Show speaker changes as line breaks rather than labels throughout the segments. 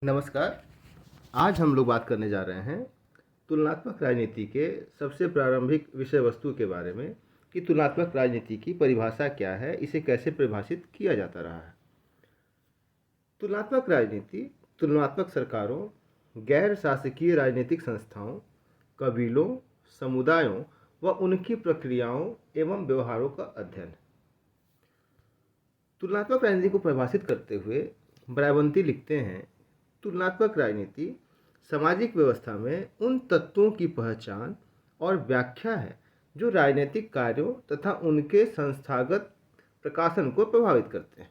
नमस्कार। आज हम लोग बात करने जा रहे हैं तुलनात्मक राजनीति के सबसे प्रारंभिक विषय वस्तु के बारे में कि तुलनात्मक राजनीति की परिभाषा क्या है, इसे कैसे परिभाषित किया जाता रहा है। तुलनात्मक राजनीति तुलनात्मक सरकारों, गैर शासकीय राजनीतिक संस्थाओं, कबीलों, समुदायों व उनकी प्रक्रियाओं एवं व्यवहारों का अध्ययन है। तुलनात्मक राजनीति को परिभाषित करते हुए ब्रायबंती लिखते हैं, तुलनात्मक राजनीति सामाजिक व्यवस्था में उन तत्वों की पहचान और व्याख्या है जो राजनीतिक कार्यों तथा उनके संस्थागत प्रकाशन को प्रभावित करते हैं।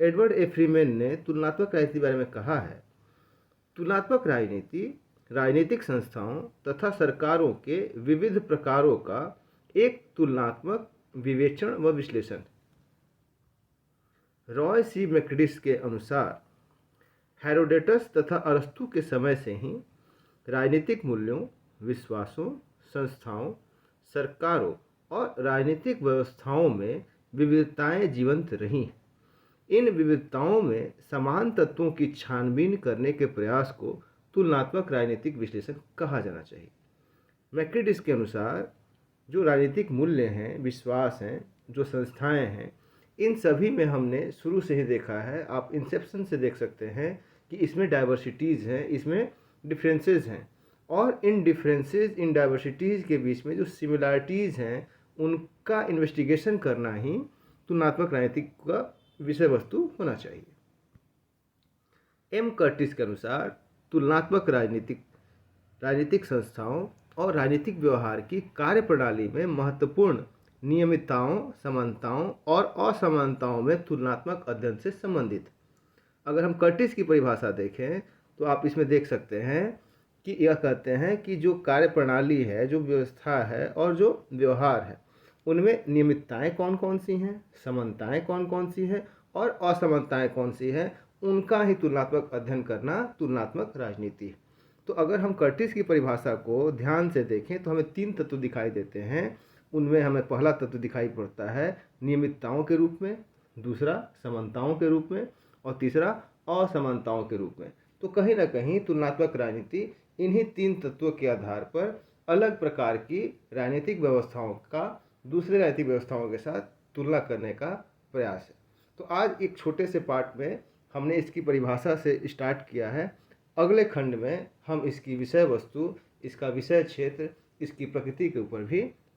एडवर्ड ए फ्रीमैन ने तुलनात्मक राजनीति के बारे में कहा है, तुलनात्मक राजनीति राजनीतिक संस्थाओं तथा सरकारों के विविध प्रकारों का एक तुलनात्मक विवेचन व विश्लेषण। रॉय सी मैकडिस के अनुसार हेरोडेटस तथा अरस्तु के समय से ही राजनीतिक मूल्यों, विश्वासों, संस्थाओं, सरकारों और राजनीतिक व्यवस्थाओं में विविधताएं जीवंत रही हैं। इन विविधताओं में समान तत्वों की छानबीन करने के प्रयास को तुलनात्मक राजनीतिक विश्लेषण कहा जाना चाहिए। मैकडिस के अनुसार जो राजनीतिक मूल्य हैं, विश्वास हैं, जो संस्थाएं हैं, इन सभी में हमने शुरू से ही देखा है, आप इंसेप्शन से देख सकते हैं कि इसमें डाइवर्सिटीज़ हैं, इसमें डिफरेंसेस हैं, और इन डिफरेंसेस, इन डाइवर्सिटीज़ के बीच में जो सिमिलरिटीज़ हैं उनका इन्वेस्टिगेशन करना ही तुलनात्मक राजनीति का विषय वस्तु होना चाहिए। एम कर्टिस के अनुसार तुलनात्मक राजनीतिक संस्थाओं और राजनीतिक व्यवहार की कार्यप्रणाली में महत्वपूर्ण नियमितताओं, समानताओं और असमानताओं में तुलनात्मक अध्ययन से संबंधित। अगर हम कर्टिस की परिभाषा देखें तो आप इसमें देख सकते हैं कि यह कहते हैं कि जो कार्यप्रणाली है, जो व्यवस्था है और जो व्यवहार है, उनमें नियमितताएं कौन कौन सी हैं, समानताएं कौन कौन सी हैं और असमानताएं कौन सी हैं, उनका ही तुलनात्मक अध्ययन करना तुलनात्मक राजनीति है। तो अगर हम कर्टिस की परिभाषा को ध्यान से देखें तो हमें 3 तत्व दिखाई देते हैं। उनमें हमें पहला तत्व दिखाई पड़ता है नियमितताओं के रूप में, दूसरा समानताओं के रूप में और तीसरा असमानताओं के रूप में। तो कहीं ना कहीं तुलनात्मक राजनीति इन्हीं 3 तत्वों के आधार पर अलग प्रकार की राजनीतिक व्यवस्थाओं का दूसरे राजनीतिक व्यवस्थाओं के साथ तुलना करने का प्रयास है। तो आज एक छोटे से पार्ट में हमने इसकी परिभाषा से स्टार्ट किया है। अगले खंड में हम इसकी विषय वस्तु, इसका विषय क्षेत्र, इसकी प्रकृति के ऊपर भी